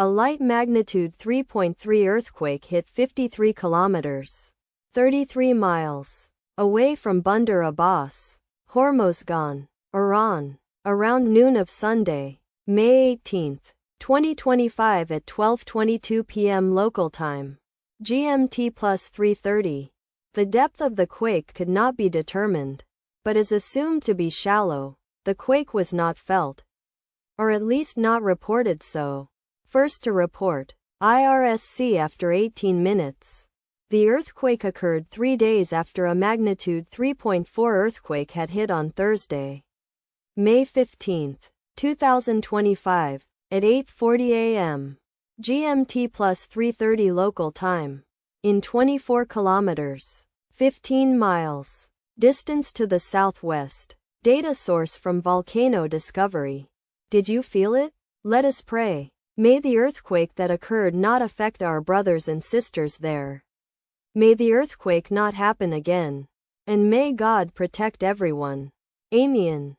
A light magnitude 3.3 earthquake hit 53 kilometers, 33 miles, away from Bandar Abbas, Hormozgan, Iran, around noon of Sunday, May 18, 2025 at 12:22 p.m. local time, GMT plus 3:30. The depth of the quake could not be determined, but is assumed to be shallow. The quake was not felt, or at least not reported so. First to report, IRSC after 18 minutes. The earthquake occurred 3 days after a magnitude 3.4 earthquake had hit on Thursday, May 15, 2025, at 8:40 a.m. GMT plus 3:30 local time, in 24 kilometers, 15 miles, distance to the southwest. Data source from Volcano Discovery. Did you feel it? Let us pray. May the earthquake that occurred not affect our brothers and sisters there. May the earthquake not happen again. And may God protect everyone. Amen.